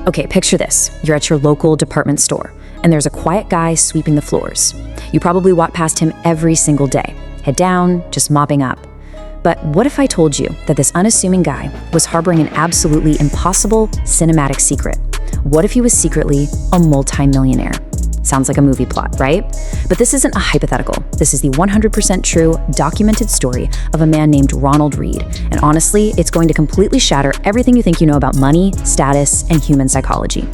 Okay, picture this. You're at your local department store, and there's a quiet guy sweeping the floors. You probably walk past him every single day, head down, just mopping up. But what if I told you that this unassuming guy was harboring an absolutely impossible cinematic secret? What if he was secretly a multi-millionaire? Sounds like a movie plot, right? But this isn't a hypothetical. This is the 100% true, documented story of a man named Ronald Read. And honestly, it's going to completely shatter everything you think you know about money, status, and human psychology.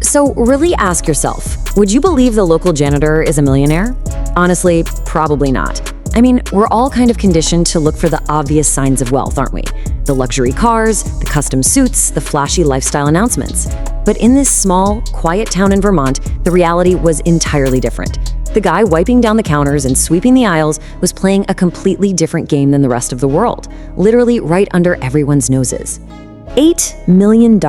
So really ask yourself, would you believe the local janitor is a millionaire? Honestly, probably not. I mean, we're all kind of conditioned to look for the obvious signs of wealth, aren't we? The luxury cars, the custom suits, the flashy lifestyle announcements. But in this small, quiet town in Vermont, the reality was entirely different. The guy wiping down the counters and sweeping the aisles was playing a completely different game than the rest of the world, literally right under everyone's noses. $8 million.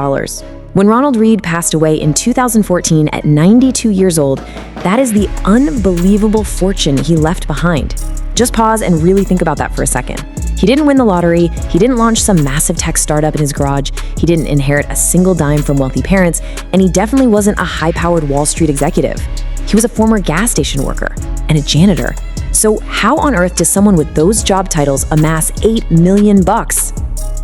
When Ronald Read passed away in 2014 at 92 years old, that is the unbelievable fortune he left behind. Just pause and really think about that for a second. He didn't win the lottery, he didn't launch some massive tech startup in his garage, he didn't inherit a single dime from wealthy parents, and he definitely wasn't a high-powered Wall Street executive. He was a former gas station worker and a janitor. So how on earth does someone with those job titles amass $8 million?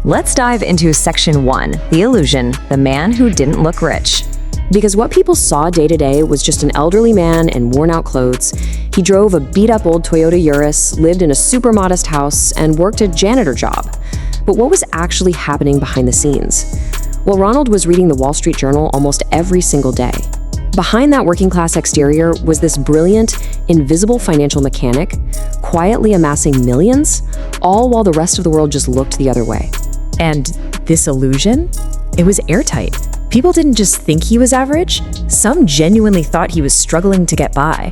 Let's dive into Section 1, The Illusion, the man who didn't look rich. Because what people saw day to day was just an elderly man in worn-out clothes. He drove a beat-up old Toyota Urus, lived in a super modest house, and worked a janitor job. But what was actually happening behind the scenes? Well, Ronald was reading the Wall Street Journal almost every single day. Behind that working-class exterior was this brilliant, invisible financial mechanic, quietly amassing millions, all while the rest of the world just looked the other way. And this illusion? It was airtight. People didn't just think he was average, some genuinely thought he was struggling to get by.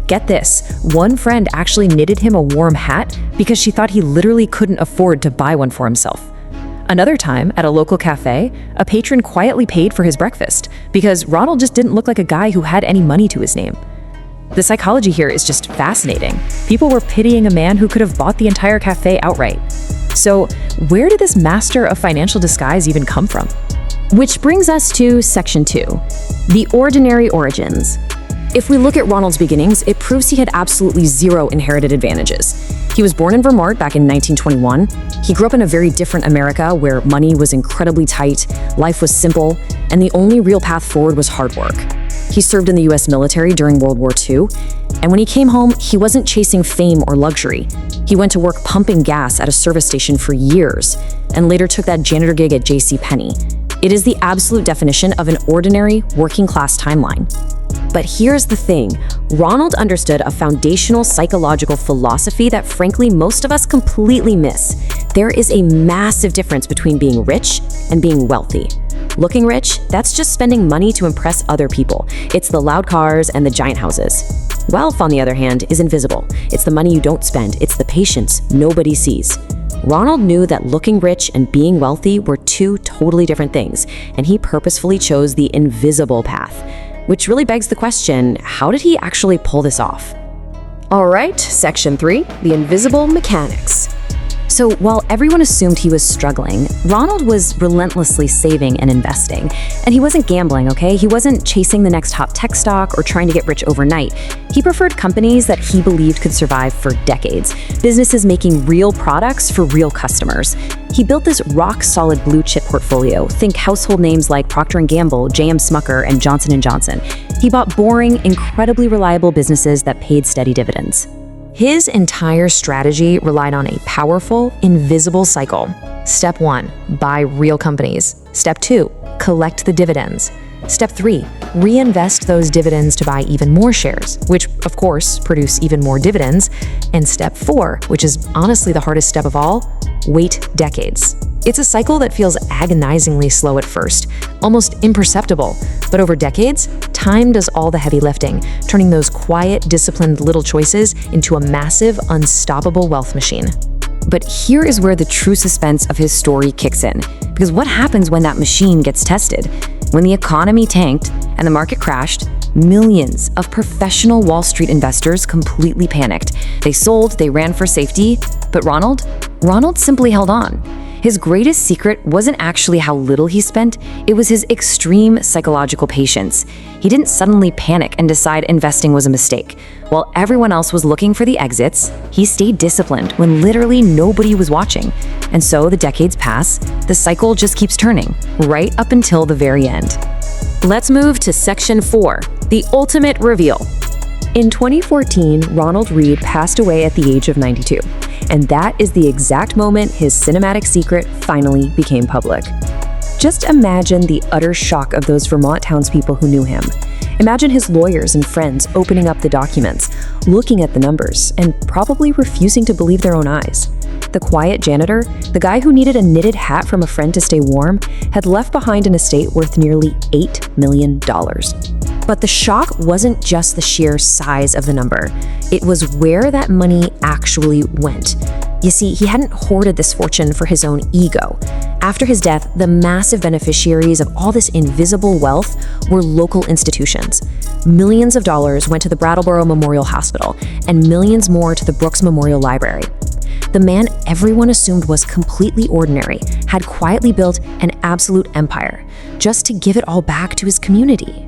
Get this, one friend actually knitted him a warm hat because she thought he literally couldn't afford to buy one for himself. Another time, at a local cafe, a patron quietly paid for his breakfast because Ronald just didn't look like a guy who had any money to his name. The psychology here is just fascinating. People were pitying a man who could have bought the entire cafe outright. So, where did this master of financial disguise even come from? Which brings us to Section 2, the ordinary origins. If we look at Ronald's beginnings, it proves he had absolutely zero inherited advantages. He was born in Vermont back in 1921. He grew up in a very different America where money was incredibly tight, life was simple, and the only real path forward was hard work. He served in the US military during World War II, and when he came home, he wasn't chasing fame or luxury. He went to work pumping gas at a service station for years, and later took that janitor gig at JCPenney. It is the absolute definition of an ordinary, working-class timeline. But here's the thing, Ronald understood a foundational psychological philosophy that frankly most of us completely miss. There is a massive difference between being rich and being wealthy. Looking rich, that's just spending money to impress other people. It's the loud cars and the giant houses. Wealth, on the other hand, is invisible. It's the money you don't spend. It's the patience nobody sees. Ronald knew that looking rich and being wealthy were two totally different things, and he purposefully chose the invisible path. Which really begs the question, how did he actually pull this off? All right, Section 3, the invisible mechanics. So while everyone assumed he was struggling, Ronald was relentlessly saving and investing. And he wasn't gambling, okay? He wasn't chasing the next hot tech stock or trying to get rich overnight. He preferred companies that he believed could survive for decades, businesses making real products for real customers. He built this rock-solid blue-chip portfolio. Think household names like Procter & Gamble, J.M. Smucker, and Johnson & Johnson. He bought boring, incredibly reliable businesses that paid steady dividends. His entire strategy relied on a powerful, invisible cycle. Step 1, buy real companies. Step 2, collect the dividends. Step 3, reinvest those dividends to buy even more shares, which of course produce even more dividends. And step 4, which is honestly the hardest step of all, wait decades. It's a cycle that feels agonizingly slow at first, almost imperceptible, but over decades, time does all the heavy lifting, turning those quiet, disciplined little choices into a massive, unstoppable wealth machine. But here is where the true suspense of his story kicks in, because what happens when that machine gets tested? When the economy tanked and the market crashed, millions of professional Wall Street investors completely panicked. They sold, they ran for safety, but Ronald simply held on. His greatest secret wasn't actually how little he spent, it was his extreme psychological patience. He didn't suddenly panic and decide investing was a mistake. While everyone else was looking for the exits, he stayed disciplined when literally nobody was watching. And so the decades pass, the cycle just keeps turning, right up until the very end. Let's move to Section 4, the ultimate reveal. In 2014, Ronald Read passed away at the age of 92, and that is the exact moment his cinematic secret finally became public. Just imagine the utter shock of those Vermont townspeople who knew him. Imagine his lawyers and friends opening up the documents, looking at the numbers, and probably refusing to believe their own eyes. The quiet janitor, the guy who needed a knitted hat from a friend to stay warm, had left behind an estate worth nearly $8 million. But the shock wasn't just the sheer size of the number. It was where that money actually went. You see, he hadn't hoarded this fortune for his own ego. After his death, the massive beneficiaries of all this invisible wealth were local institutions. Millions of dollars went to the Brattleboro Memorial Hospital, and millions more to the Brooks Memorial Library. The man everyone assumed was completely ordinary had quietly built an absolute empire, just to give it all back to his community.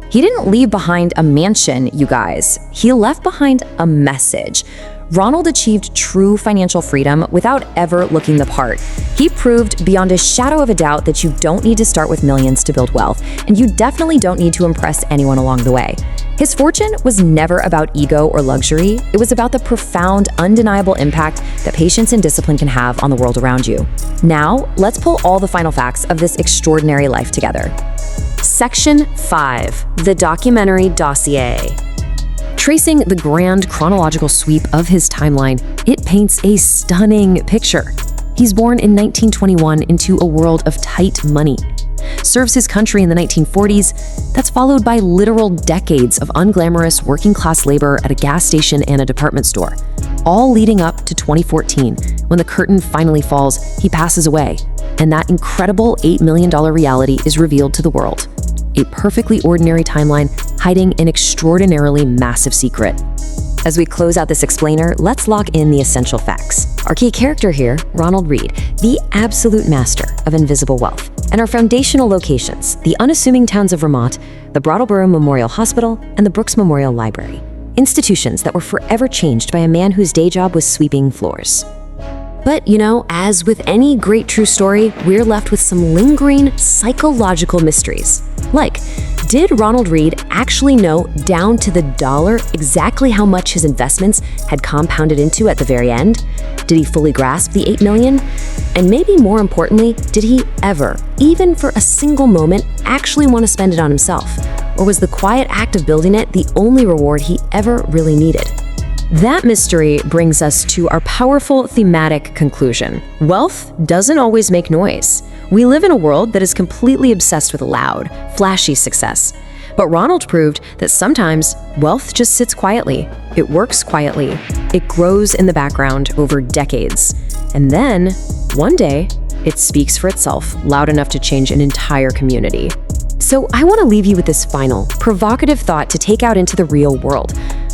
He didn't leave behind a mansion, you guys. He left behind a message. Ronald achieved true financial freedom without ever looking the part. He proved beyond a shadow of a doubt that you don't need to start with millions to build wealth, and you definitely don't need to impress anyone along the way. His fortune was never about ego or luxury. It was about the profound, undeniable impact that patience and discipline can have on the world around you. Now, let's pull all the final facts of this extraordinary life together. Section 5, the documentary dossier. Tracing the grand chronological sweep of his timeline, it paints a stunning picture. He's born in 1921 into a world of tight money. Serves his country in the 1940s, that's followed by literal decades of unglamorous working-class labor at a gas station and a department store. All leading up to 2014, when the curtain finally falls, he passes away, and that incredible $8 million reality is revealed to the world. A perfectly ordinary timeline hiding an extraordinarily massive secret. As we close out this explainer, let's lock in the essential facts. Our key character here, Ronald Read, the absolute master of invisible wealth, and our foundational locations, the unassuming towns of Vermont, the Brattleboro Memorial Hospital, and the Brooks Memorial Library. Institutions that were forever changed by a man whose day job was sweeping floors. But, as with any great true story, we're left with some lingering psychological mysteries. Like, did Ronald Read actually know down to the dollar exactly how much his investments had compounded into at the very end? Did he fully grasp the $8 million? And maybe more importantly, did he ever, even for a single moment, actually want to spend it on himself? Or was the quiet act of building it the only reward he ever really needed? That mystery brings us to our powerful thematic conclusion. Wealth doesn't always make noise. We live in a world that is completely obsessed with loud, flashy success. But Ronald proved that sometimes wealth just sits quietly. It works quietly. It grows in the background over decades. And then, one day, it speaks for itself loud enough to change an entire community. So I want to leave you with this final, provocative thought to take out into the real world.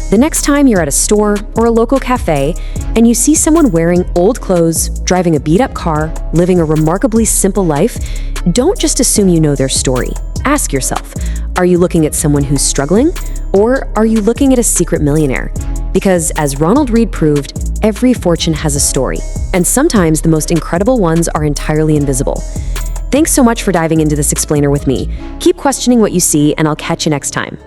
The next time you're at a store or a local cafe and you see someone wearing old clothes, driving a beat-up car, living a remarkably simple life, don't just assume you know their story. Ask yourself, are you looking at someone who's struggling, or are you looking at a secret millionaire? Because as Ronald Read proved, every fortune has a story, and sometimes the most incredible ones are entirely invisible. Thanks so much for diving into this explainer with me. Keep questioning what you see, and I'll catch you next time.